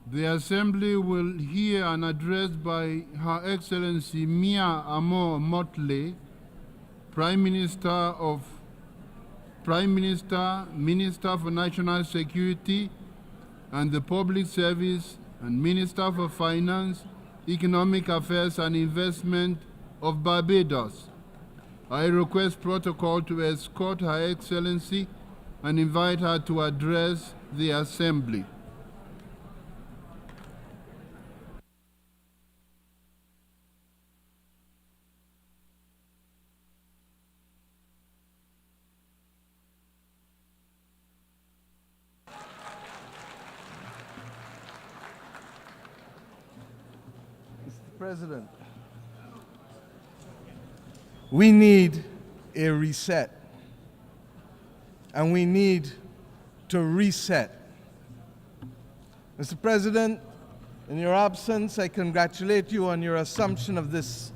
The Assembly will hear an address by Her Excellency Mia Amor Motley, Prime Minister, Minister for National Security and the Public Service, and Minister for Finance, Economic Affairs and Investment of Barbados. I request protocol to escort Her Excellency and invite her to address the Assembly. Mr. President, we need a reset, and we need to reset. Mr. President, in your absence, I congratulate you on your assumption of this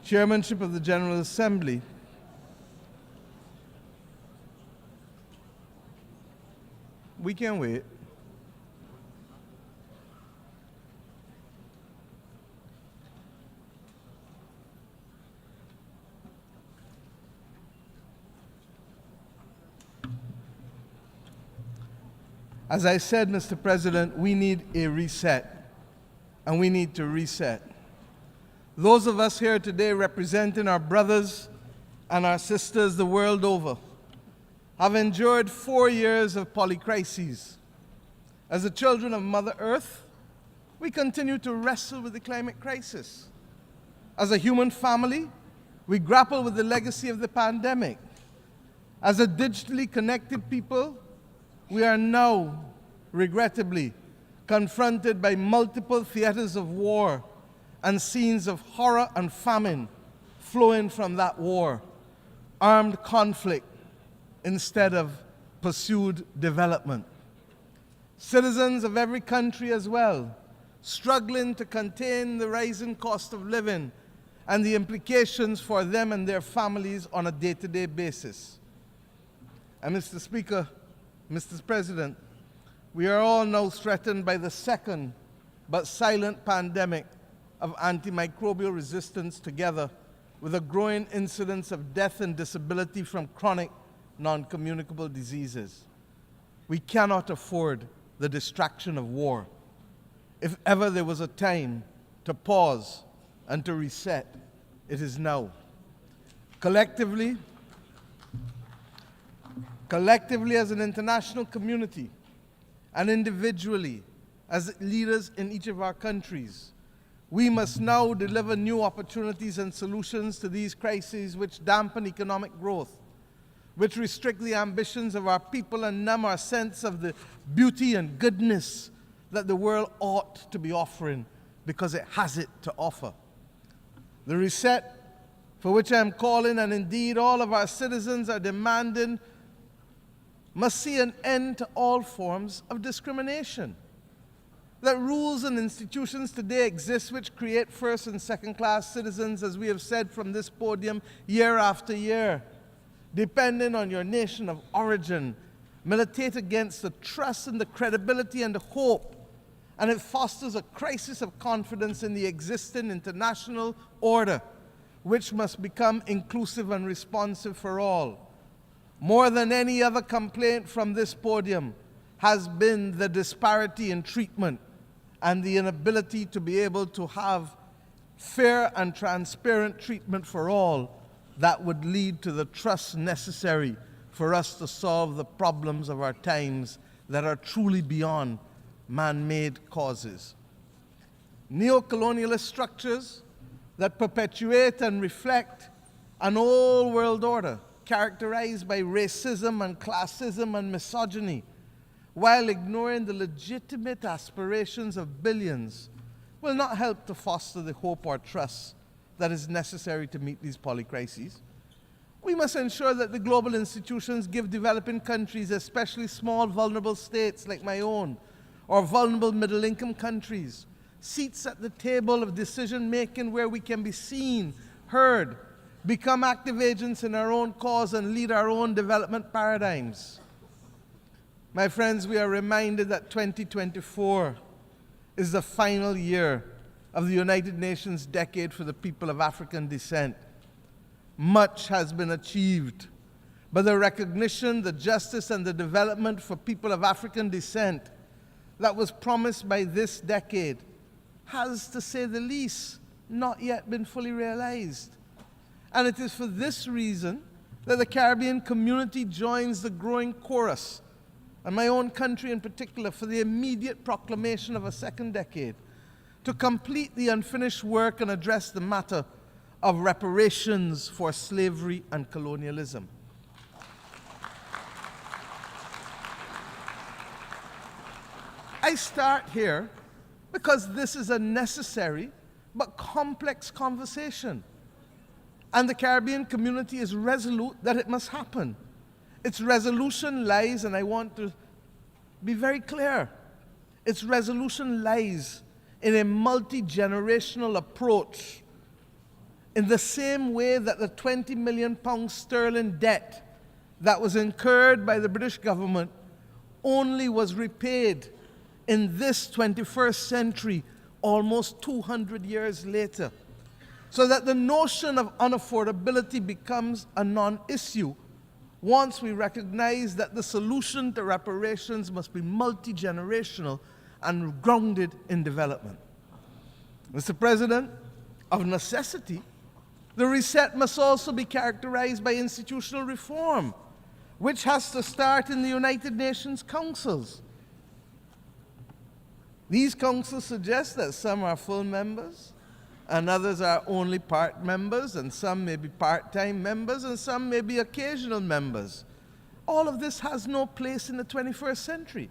chairmanship of the General Assembly. We can wait. As I said, Mr. President, we need a reset, and we need to reset. Those of us here today representing our brothers and our sisters the world over have endured 4 years of polycrises. As the children of Mother Earth, we continue to wrestle with the climate crisis. As a human family, we grapple with the legacy of the pandemic. As a digitally connected people, we are now, regrettably, confronted by multiple theaters of war and scenes of horror and famine flowing from that war, armed conflict instead of pursued development. Citizens of every country as well, struggling to contain the rising cost of living and the implications for them and their families on a day-to-day basis. And Mr. Speaker, Mr. President, we are all now threatened by the second but silent pandemic of antimicrobial resistance, together with a growing incidence of death and disability from chronic non-communicable diseases. We cannot afford the distraction of war. If ever there was a time to pause and to reset, it is now. Collectively as an international community, and individually as leaders in each of our countries, we must now deliver new opportunities and solutions to these crises which dampen economic growth, which restrict the ambitions of our people and numb our sense of the beauty and goodness that the world ought to be offering because it has it to offer. The reset for which I am calling, and indeed all of our citizens are demanding, must see an end to all forms of discrimination. That rules and institutions today exist which create first and second class citizens, as we have said from this podium year after year, depending on your nation of origin, militate against the trust and the credibility and the hope, and it fosters a crisis of confidence in the existing international order, which must become inclusive and responsive for all. More than any other complaint from this podium has been the disparity in treatment and the inability to be able to have fair and transparent treatment for all that would lead to the trust necessary for us to solve the problems of our times that are truly beyond man-made causes. Neo-colonialist structures that perpetuate and reflect an old world order characterized by racism and classism and misogyny, while ignoring the legitimate aspirations of billions, will not help to foster the hope or trust that is necessary to meet these polycrises. We must ensure that the global institutions give developing countries, especially small vulnerable states like my own, or vulnerable middle-income countries, seats at the table of decision-making where we can be seen, heard, become active agents in our own cause, and lead our own development paradigms. My friends, we are reminded that 2024 is the final year of the United Nations Decade for the People of African Descent. Much has been achieved, but the recognition, the justice, and the development for people of African descent that was promised by this decade has, to say the least, not yet been fully realized. And it is for this reason that the Caribbean community joins the growing chorus, and my own country in particular, for the immediate proclamation of a second decade to complete the unfinished work and address the matter of reparations for slavery and colonialism. I start here because this is a necessary but complex conversation. And the Caribbean community is resolute that it must happen. Its resolution lies, and I want to be very clear, its resolution lies in a multi-generational approach, in the same way that the 20 million pound sterling debt that was incurred by the British government only was repaid in this 21st century, almost 200 years later. So that the notion of unaffordability becomes a non-issue once we recognize that the solution to reparations must be multi-generational and grounded in development. Mr. President, of necessity, the reset must also be characterized by institutional reform, which has to start in the United Nations councils. These councils suggest that some are full members, and others are only part members, and some may be part-time members, and some may be occasional members. All of this has no place in the 21st century.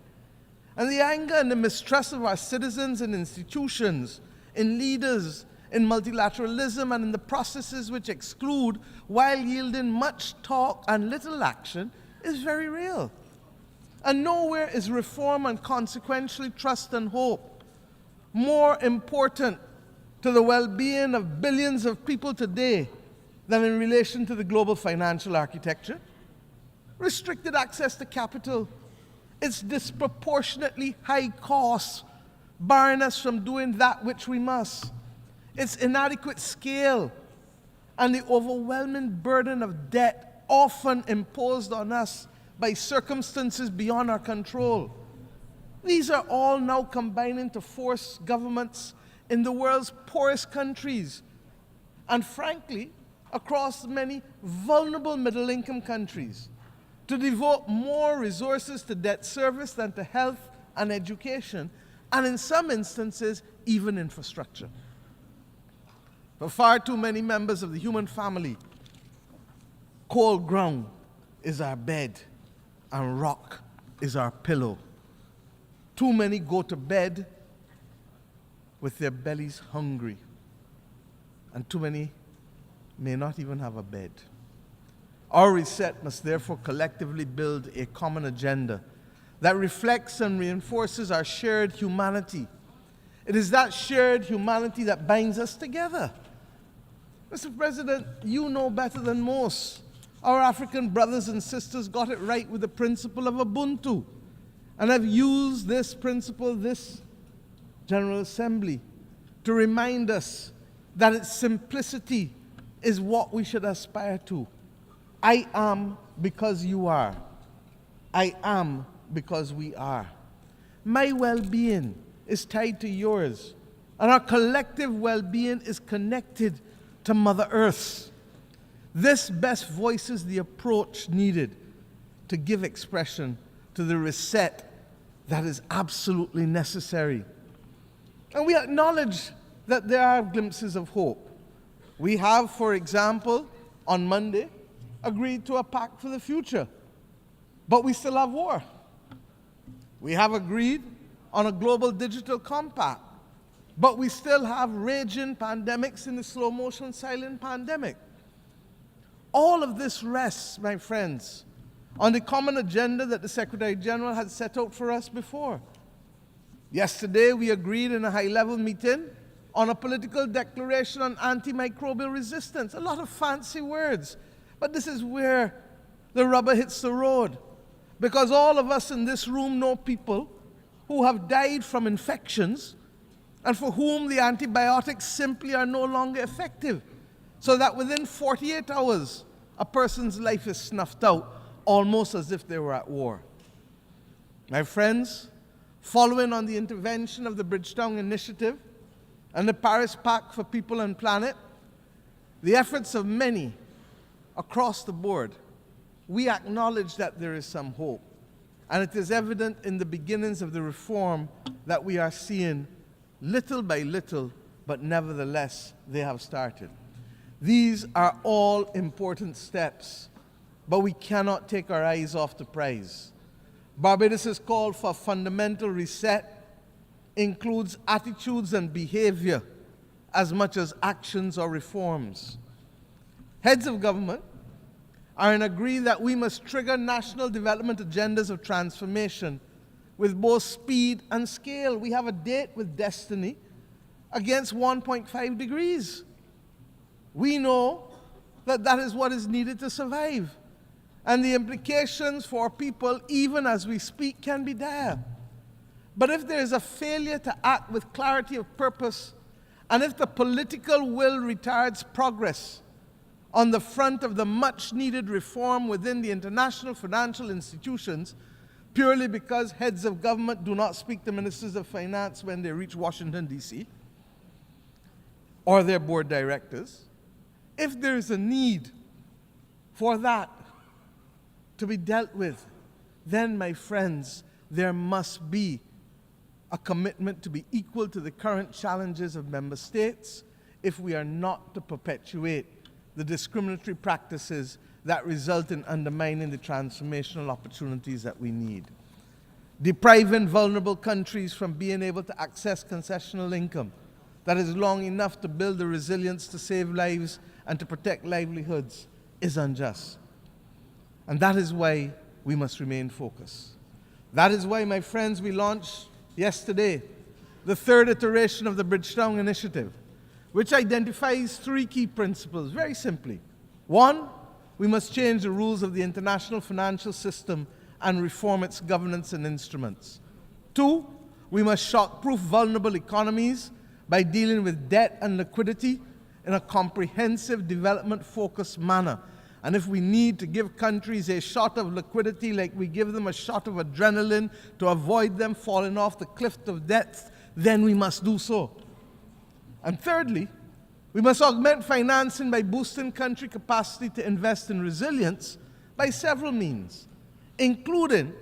And the anger and the mistrust of our citizens and institutions, in leaders, in multilateralism, and in the processes which exclude while yielding much talk and little action is very real. And nowhere is reform and consequently trust and hope more important to the well-being of billions of people today than in relation to the global financial architecture. Restricted access to capital, its disproportionately high costs, barring us from doing that which we must, its inadequate scale, and the overwhelming burden of debt often imposed on us by circumstances beyond our control. These are all now combining to force governments in the world's poorest countries, and frankly, across many vulnerable middle-income countries, to devote more resources to debt service than to health and education, and in some instances, even infrastructure. For far too many members of the human family, cold ground is our bed, and rock is our pillow. Too many go to bed with their bellies hungry, and too many may not even have a bed. Our reset must therefore collectively build a common agenda that reflects and reinforces our shared humanity. It is that shared humanity that binds us together. Mr. President, you know better than most. Our African brothers and sisters got it right with the principle of Ubuntu, and have used this principle, this General Assembly, to remind us that its simplicity is what we should aspire to. I am because you are. I am because we are. My well-being is tied to yours, and our collective well-being is connected to Mother Earth. This best voices the approach needed to give expression to the reset that is absolutely necessary. And we acknowledge that there are glimpses of hope. We have, for example, on Monday, agreed to a pact for the future, but we still have war. We have agreed on a global digital compact, but we still have raging pandemics in the slow motion silent pandemic. All of this rests, my friends, on the common agenda that the Secretary General had set out for us before. Yesterday, we agreed in a high-level meeting on a political declaration on antimicrobial resistance. A lot of fancy words, but this is where the rubber hits the road. Because all of us in this room know people who have died from infections and for whom the antibiotics simply are no longer effective, so that within 48 hours, a person's life is snuffed out, almost as if they were at war. My friends, following on the intervention of the Bridgetown Initiative and the Paris Pact for People and Planet, the efforts of many across the board, we acknowledge that there is some hope. And it is evident in the beginnings of the reform that we are seeing little by little, but nevertheless, they have started. These are all important steps, but we cannot take our eyes off the prize. Barbados' call for a fundamental reset includes attitudes and behavior as much as actions or reforms. Heads of government are in agree that we must trigger national development agendas of transformation with both speed and scale. We have a date with destiny against 1.5 degrees. We know that that is what is needed to survive. And the implications for people, even as we speak, can be dire. But if there is a failure to act with clarity of purpose, and if the political will retards progress on the front of the much-needed reform within the international financial institutions, purely because heads of government do not speak to ministers of finance when they reach Washington, D.C., or their board directors, if there is a need for that to be dealt with, then, my friends, there must be a commitment to be equal to the current challenges of member states if we are not to perpetuate the discriminatory practices that result in undermining the transformational opportunities that we need. Depriving vulnerable countries from being able to access concessional income that is long enough to build the resilience to save lives and to protect livelihoods is unjust. And that is why we must remain focused. That is why, my friends, we launched yesterday the third iteration of the Bridgetown Initiative, which identifies three key principles, very simply. One, we must change the rules of the international financial system and reform its governance and instruments. Two, we must shock-proof vulnerable economies by dealing with debt and liquidity in a comprehensive, development-focused manner. And if we need to give countries a shot of liquidity like we give them a shot of adrenaline to avoid them falling off the cliff of death, then we must do so. And thirdly, we must augment financing by boosting country capacity to invest in resilience by several means, including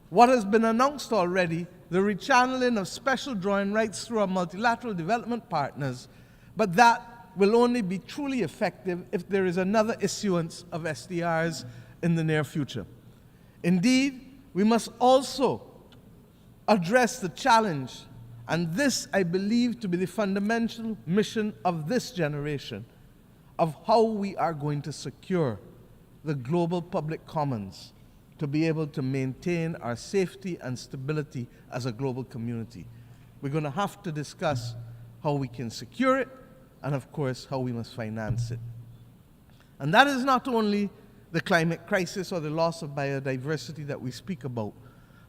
what has been announced already, the rechanneling of special drawing rights through our multilateral development partners, but that will only be truly effective if there is another issuance of SDRs in the near future. Indeed, we must also address the challenge, and this I believe to be the fundamental mission of this generation, of how we are going to secure the global public commons to be able to maintain our safety and stability as a global community. We're going to have to discuss how we can secure it, and of course, how we must finance it. And that is not only the climate crisis or the loss of biodiversity that we speak about,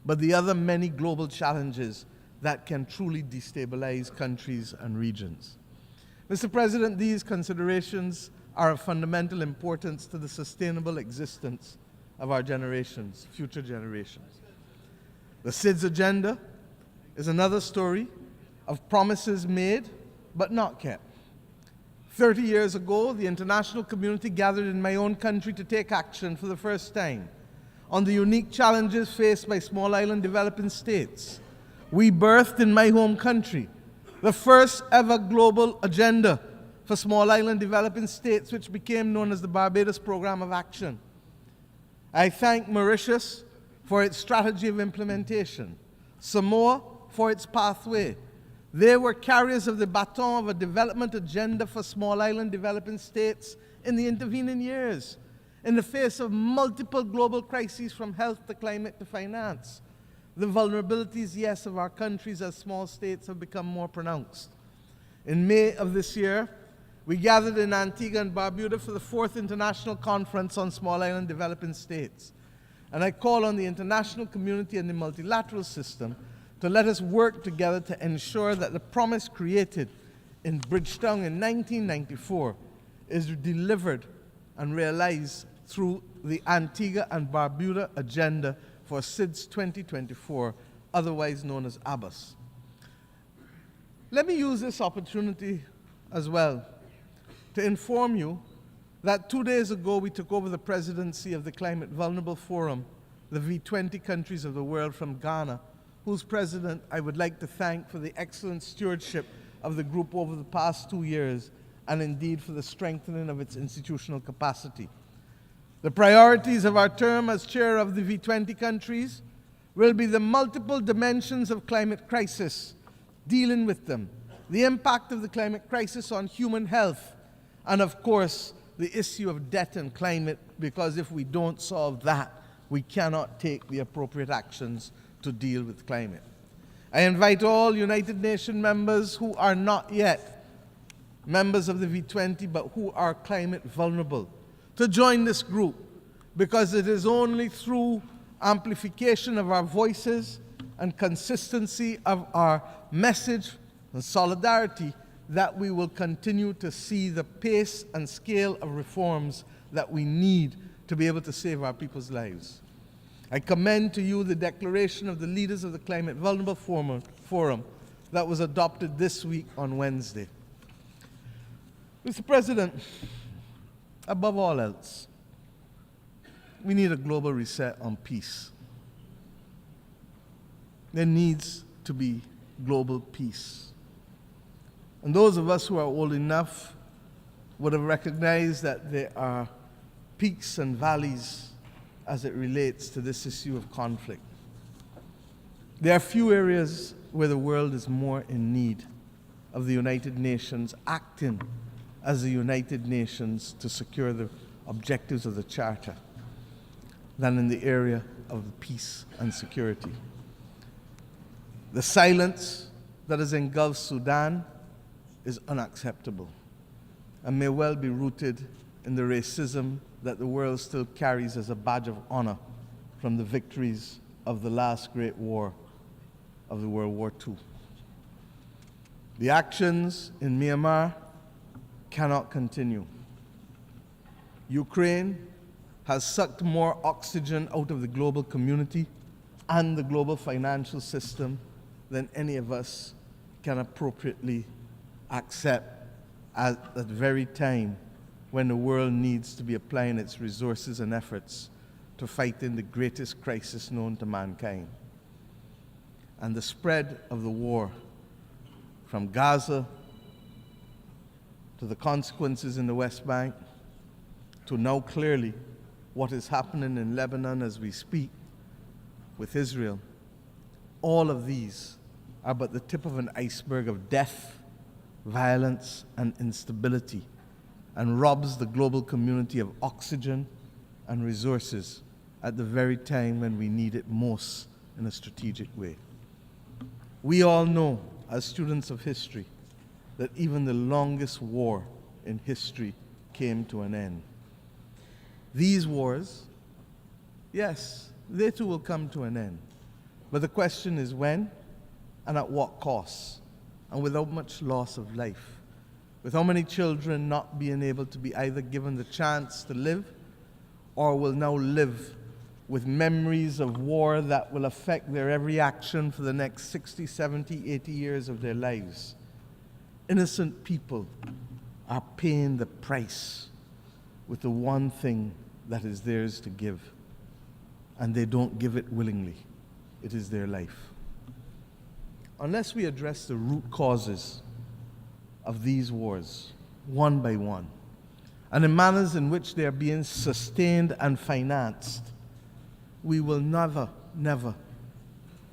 but the other many global challenges that can truly destabilize countries and regions. Mr. President, these considerations are of fundamental importance to the sustainable existence of our generations, future generations. The SIDS agenda is another story of promises made but not kept. 30 years ago, the international community gathered in my own country to take action for the first time on the unique challenges faced by small island developing states. We birthed in my home country the first ever global agenda for small island developing states, which became known as the Barbados Program of Action. I thank Mauritius for its strategy of implementation, Samoa for its pathway. They were carriers of the baton of a development agenda for small island developing states in the intervening years, in the face of multiple global crises from health to climate to finance. The vulnerabilities, yes, of our countries as small states have become more pronounced. In May of this year, we gathered in Antigua and Barbuda for the 4th International Conference on Small Island Developing States. And I call on the international community and the multilateral system to let us work together to ensure that the promise created in Bridgetown in 1994 is delivered and realized through the Antigua and Barbuda Agenda for SIDS 2024, otherwise known as ABBAS. Let me use this opportunity as well to inform you that 2 days ago we took over the presidency of the Climate Vulnerable Forum, the V20 countries of the world, from Ghana, whose president I would like to thank for the excellent stewardship of the group over the past 2 years, and indeed for the strengthening of its institutional capacity. The priorities of our term as chair of the V20 countries will be the multiple dimensions of climate crisis, dealing with them, the impact of the climate crisis on human health, and of course, the issue of debt and climate, because if we don't solve that, we cannot take the appropriate actions to deal with climate. I invite all United Nations members who are not yet members of the V20 but who are climate vulnerable to join this group, because it is only through amplification of our voices and consistency of our message and solidarity that we will continue to see the pace and scale of reforms that we need to be able to save our people's lives. I commend to you the declaration of the leaders of the Climate Vulnerable Forum that was adopted this week on Wednesday. Mr. President, above all else, we need a global reset on peace. There needs to be global peace. And those of us who are old enough would have recognized that there are peaks and valleys as it relates to this issue of conflict. There are few areas where the world is more in need of the United Nations acting as the United Nations to secure the objectives of the Charter than in the area of peace and security. The silence that has engulfed Sudan is unacceptable and may well be rooted in the racism that the world still carries as a badge of honor from the victories of the last great war of the World War II. The actions in Myanmar cannot continue. Ukraine has sucked more oxygen out of the global community and the global financial system than any of us can appropriately accept at the very time when the world needs to be applying its resources and efforts to fight in the greatest crisis known to mankind. And the spread of the war from Gaza to the consequences in the West Bank to now clearly what is happening in Lebanon as we speak with Israel, all of these are but the tip of an iceberg of death, violence, and instability, and robs the global community of oxygen and resources at the very time when we need it most in a strategic way. We all know, as students of history, that even the longest war in history came to an end. These wars, yes, they too will come to an end. But the question is when and at what cost, and without much loss of life, with how many children not being able to be either given the chance to live or will now live with memories of war that will affect their every action for the next 60, 70, 80 years of their lives. Innocent people are paying the price with the one thing that is theirs to give, and they don't give it willingly. It is their life. Unless we address the root causes of these wars, one by one, and the manners in which they are being sustained and financed, we will never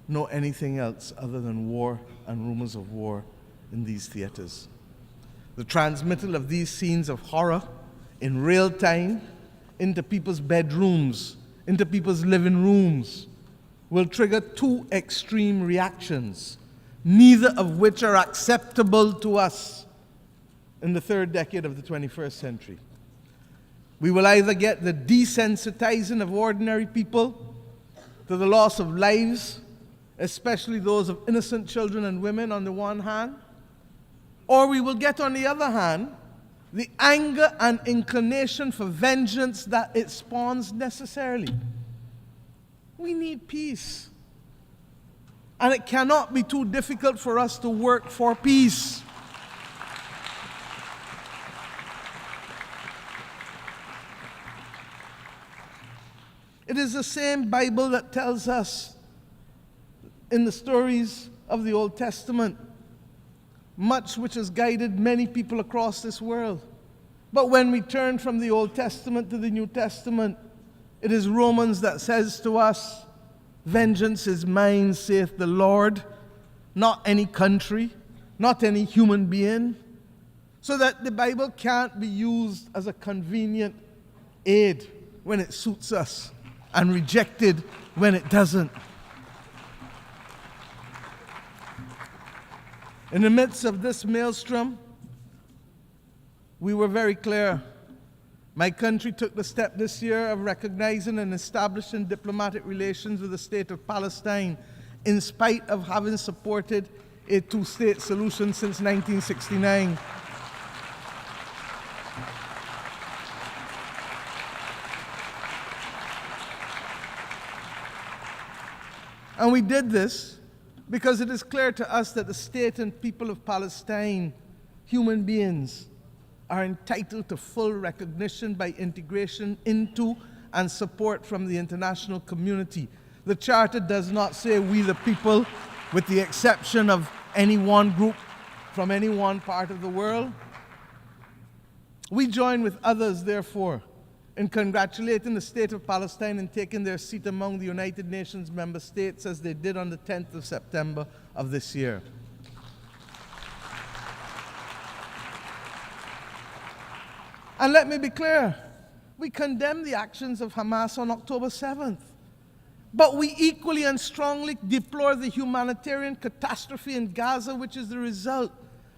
know anything else other than war and rumors of war in these theaters. The transmittal of these scenes of horror in real time into people's bedrooms, into people's living rooms, will trigger two extreme reactions, neither of which are acceptable to us in the third decade of the 21st century. We will either get the desensitizing of ordinary people to the loss of lives especially those of innocent children and women on the one hand, or we will get, on the other hand, the anger and inclination for vengeance that it spawns necessarily. We need peace. And it cannot be too difficult for us to work for peace. It is the same Bible that tells us in the stories of the Old Testament, much which has guided many people across this world. But when we turn from the Old Testament to the New Testament, it is Romans that says to us, "Vengeance is mine, saith the Lord," not any country, not any human being. So that the Bible can't be used as a convenient aid when it suits us and rejected when it doesn't. In the midst of this maelstrom, we were very clear. My country took the step this year of recognizing and establishing diplomatic relations with the state of Palestine, in spite of having supported a two-state solution since 1969. And we did this because it is clear to us that the state and people of Palestine, human beings, are entitled to full recognition by integration into and support from the international community. The Charter does not say we the people, with the exception of any one group from any one part of the world. We join with others, therefore, in congratulating the state of Palestine in taking their seat among the United Nations member states, as they did on the 10th of September of this year. And let me be clear, we condemn the actions of Hamas on October 7th. But we equally and strongly deplore the humanitarian catastrophe in Gaza, which is the result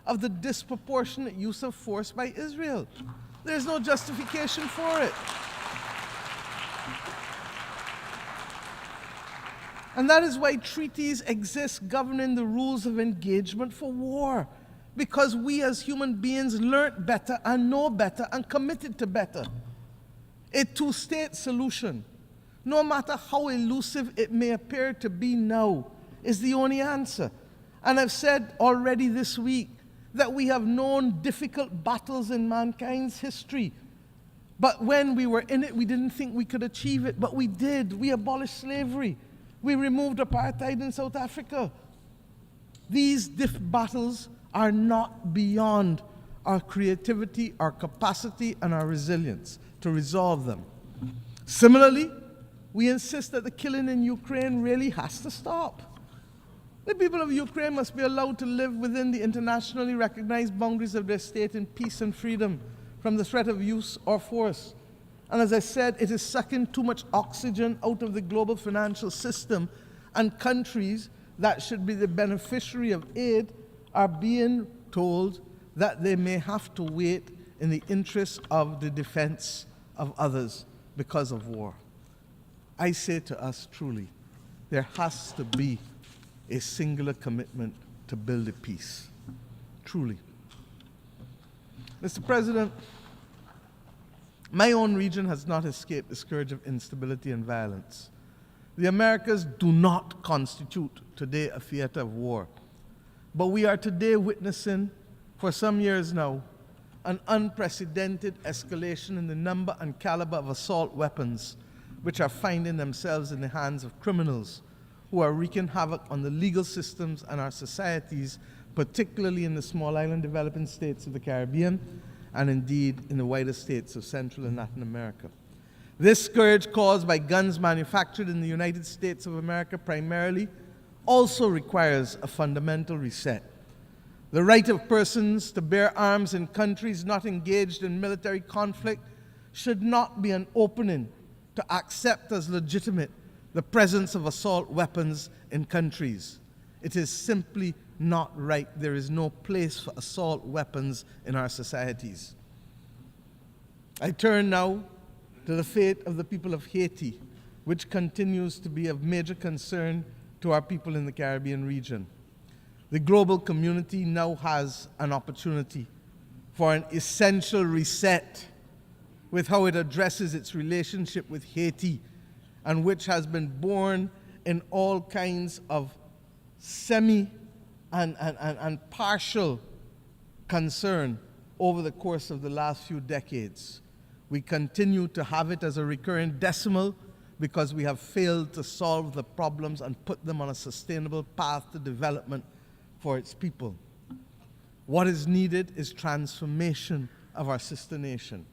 of the disproportionate use of force by Israel. There's no justification for it. And that is why treaties exist governing the rules of engagement for war. Because we as human beings learned better and know better and committed to better. A two-state solution, no matter how elusive it may appear to be now, is the only answer. And I've said already this week that we have known difficult battles in mankind's history. But when we were in it, we didn't think we could achieve it. But we did. We abolished slavery. We removed apartheid in South Africa. These battles are not beyond our creativity, our capacity, and our resilience to resolve them. Similarly, we insist that the killing in Ukraine really has to stop. The people of Ukraine must be allowed to live within the internationally recognized boundaries of their state in peace and freedom from the threat of use or force. And as I said, it is sucking too much oxygen out of the global financial system, and countries that should be the beneficiary of aid are being told that they may have to wait in the interest of the defense of others because of war. I say to us truly, there has to be a singular commitment to build a peace. Truly. Mr. President, my own region has not escaped the scourge of instability and violence. The Americas do not constitute today a theater of war. But we are today witnessing, for some years now, an unprecedented escalation in the number and caliber of assault weapons which are finding themselves in the hands of criminals who are wreaking havoc on the legal systems and our societies, particularly in the small island developing states of the Caribbean and indeed in the wider states of Central and Latin America. This scourge caused by guns manufactured in the United States of America primarily also requires a fundamental reset. The right of persons to bear arms in countries not engaged in military conflict should not be an opening to accept as legitimate the presence of assault weapons in countries. It is simply not right. There is no place for assault weapons in our societies. I turn now to the fate of the people of Haiti, which continues to be of major concern to our people in the Caribbean region. The global community now has an opportunity for an essential reset with how it addresses its relationship with Haiti, and which has been born in all kinds of semi and partial concern over the course of the last few decades. We continue to have it as a recurring decimal because we have failed to solve the problems and put them on a sustainable path to development for its people. What is needed is transformation of our sister nation.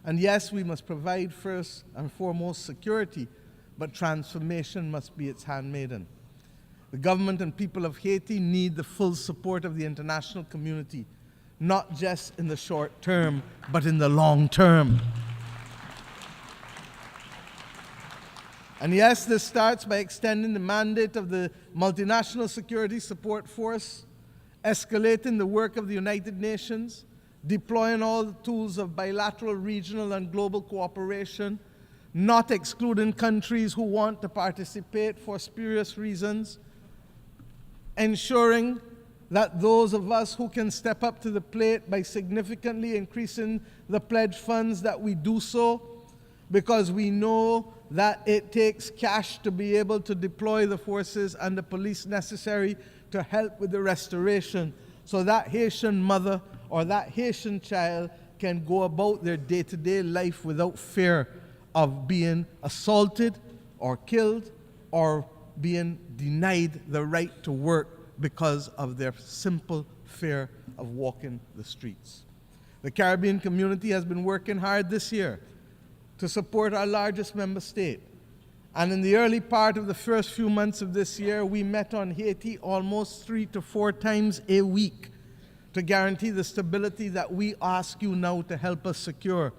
And yes, we must provide first and foremost security, but transformation must be its handmaiden. The government and people of Haiti need the full support of the international community, not just in the short term, but in the long term. And yes, this starts by extending the mandate of the Multinational Security Support Force, escalating the work of the United Nations, deploying all the tools of bilateral, regional, and global cooperation, not excluding countries who want to participate for spurious reasons, ensuring that those of us who can step up to the plate by significantly increasing the pledge funds that we do so, because we know that it takes cash to be able to deploy the forces and the police necessary to help with the restoration, so that Haitian mother or that Haitian child can go about their day-to-day life without fear of being assaulted or killed or being denied the right to work because of their simple fear of walking the streets. The Caribbean community has been working hard this year to support our largest member state. And in the early part of the first few months of this year, we met on Haiti almost 3 to 4 times a week to guarantee the stability that we ask you now to help us secure.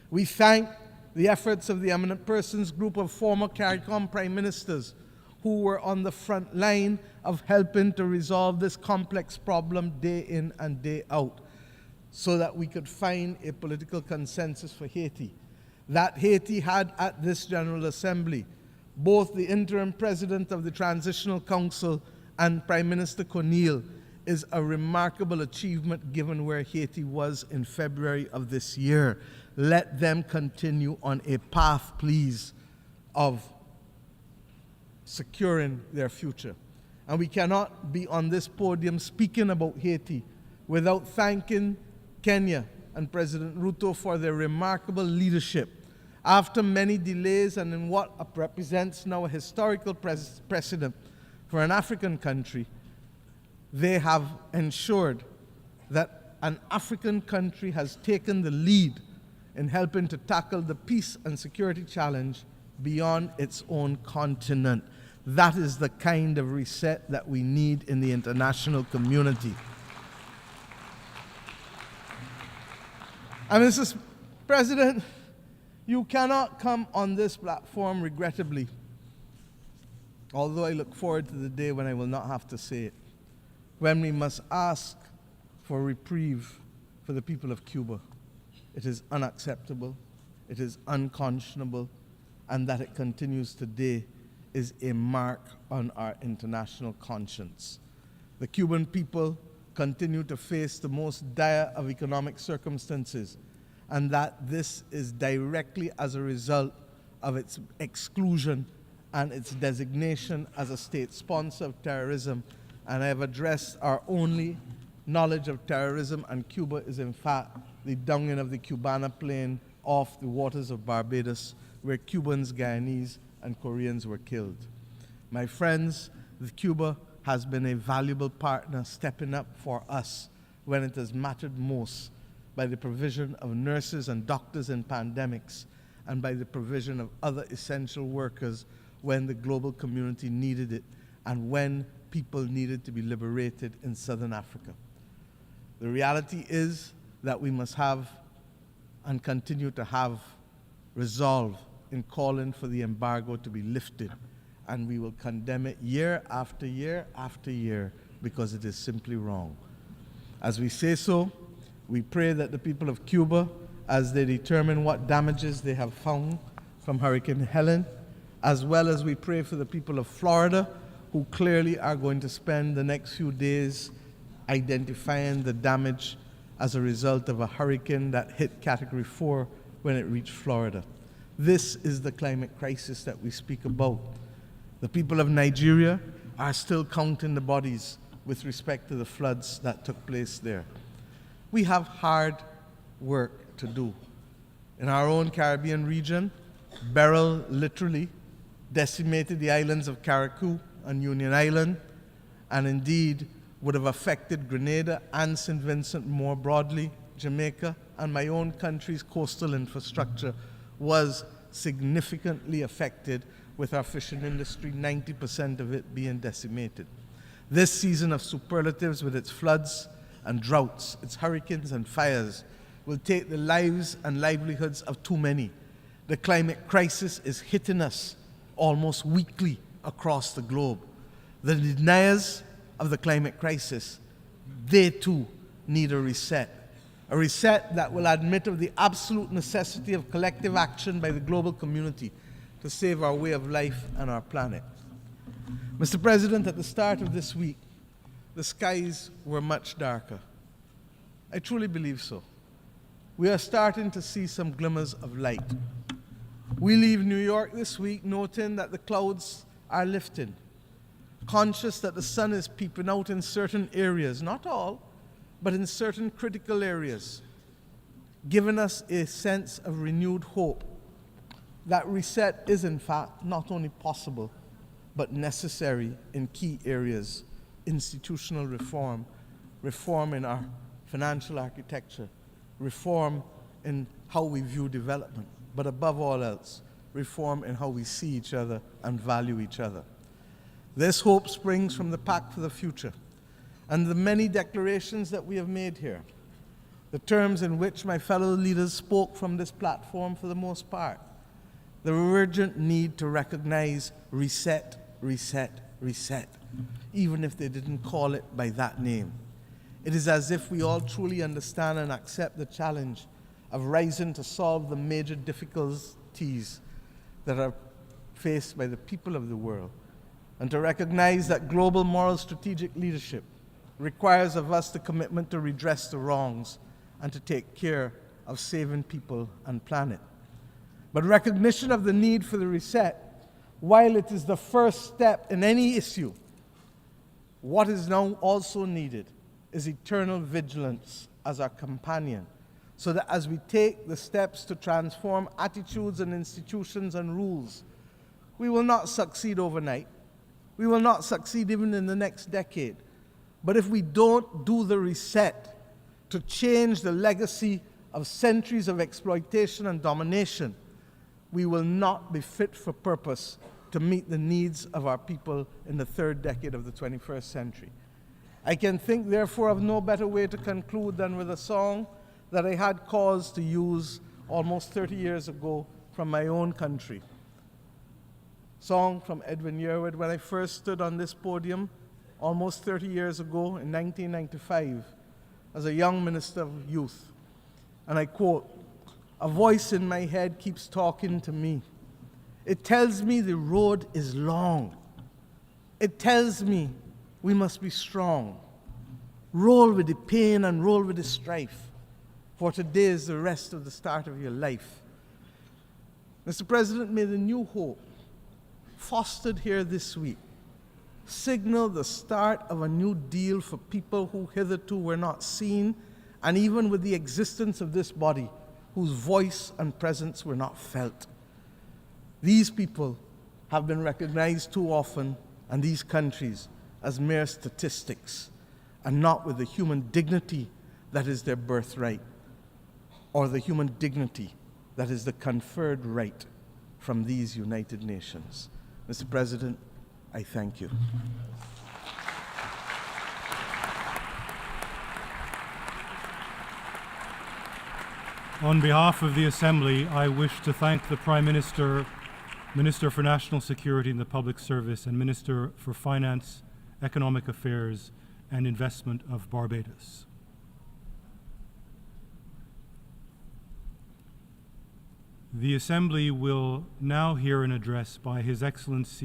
We thank the efforts of the Eminent Persons Group of former CARICOM prime ministers who were on the front line of helping to resolve this complex problem day in and day out so that we could find a political consensus for Haiti. That Haiti had at this General Assembly both the interim president of the Transitional Council and Prime Minister Corneille is a remarkable achievement given where Haiti was in February of this year. Let them continue on a path, please, of securing their future. And we cannot be on this podium speaking about Haiti without thanking Kenya and President Ruto for their remarkable leadership. After many delays and in what represents now a historical precedent for an African country, they have ensured that an African country has taken the lead in helping to tackle the peace and security challenge beyond its own continent. That is the kind of reset that we need in the international community. And Mr. President, you cannot come on this platform regrettably, although I look forward to the day when I will not have to say it, when we must ask for reprieve for the people of Cuba. It is unacceptable, it is unconscionable, and that it continues today is a mark on our international conscience. The Cuban people continue to face the most dire of economic circumstances, and that this is directly as a result of its exclusion and its designation as a state sponsor of terrorism. And I have addressed our only knowledge of terrorism, and Cuba is in fact the downing of the Cubana plane off the waters of Barbados, where Cubans, Guyanese, and Koreans were killed. My friends, Cuba has been a valuable partner stepping up for us when it has mattered most, by the provision of nurses and doctors in pandemics, and by the provision of other essential workers when the global community needed it and when people needed to be liberated in Southern Africa. The reality is that we must have and continue to have resolve in calling for the embargo to be lifted, and we will condemn it year after year after year because it is simply wrong. As we say so, we pray that the people of Cuba, as they determine what damages they have found from Hurricane Helen, as well as we pray for the people of Florida, who clearly are going to spend the next few days identifying the damage as a result of a hurricane that hit Category 4 when it reached Florida. This is the climate crisis that we speak about. The people of Nigeria are still counting the bodies with respect to the floods that took place there. We have hard work to do. In our own Caribbean region, Beryl literally decimated the islands of Carriacou and Union Island, and indeed would have affected Grenada and St. Vincent more broadly. Jamaica and my own country's coastal infrastructure was significantly affected, with our fishing industry, 90% of it being decimated. This season of superlatives, with its floods and droughts, its hurricanes and fires, will take the lives and livelihoods of too many. The climate crisis is hitting us almost weekly across the globe. The deniers of the climate crisis, they too need a reset that will admit of the absolute necessity of collective action by the global community to save our way of life and our planet. Mr. President, at the start of this week, the skies were much darker. I truly believe so. We are starting to see some glimmers of light. We leave New York this week noting that the clouds are lifting, conscious that the sun is peeping out in certain areas, not all, but in certain critical areas, giving us a sense of renewed hope that reset is in fact not only possible, but necessary in key areas: institutional reform, reform in our financial architecture, reform in how we view development, but above all else, reform in how we see each other and value each other. This hope springs from the Pact for the Future and the many declarations that we have made here, the terms in which my fellow leaders spoke from this platform for the most part, the urgent need to recognize reset, reset, reset, even if they didn't call it by that name. It is as if we all truly understand and accept the challenge of rising to solve the major difficulties that are faced by the people of the world, and to recognize that global moral strategic leadership requires of us the commitment to redress the wrongs and to take care of saving people and planet. But recognition of the need for the reset, while it is the first step in any issue, what is now also needed is eternal vigilance as our companion, so that as we take the steps to transform attitudes and institutions and rules, we will not succeed overnight. We will not succeed even in the next decade. But if we don't do the reset to change the legacy of centuries of exploitation and domination, we will not be fit for purpose to meet the needs of our people in the third decade of the 21st century. I can think, therefore, of no better way to conclude than with a song that I had cause to use almost 30 years ago from my own country. Song from Edwin Yearwood, when I first stood on this podium almost 30 years ago in 1995 as a young minister of youth. And I quote, "A voice in my head keeps talking to me. It tells me the road is long. It tells me we must be strong. Roll with the pain and roll with the strife, for today is the rest of the start of your life." Mr. President, may the new hope fostered here this week signal the start of a new deal for people who hitherto were not seen, and even with the existence of this body, whose voice and presence were not felt. These people have been recognized too often, and these countries, as mere statistics, and not with the human dignity that is their birthright, or the human dignity that is the conferred right from these United Nations. Mr. President, I thank you. On behalf of the Assembly, I wish to thank the Prime Minister, Minister for National Security and the Public Service, and Minister for Finance, Economic Affairs and Investment of Barbados. The Assembly will now hear an address by His Excellency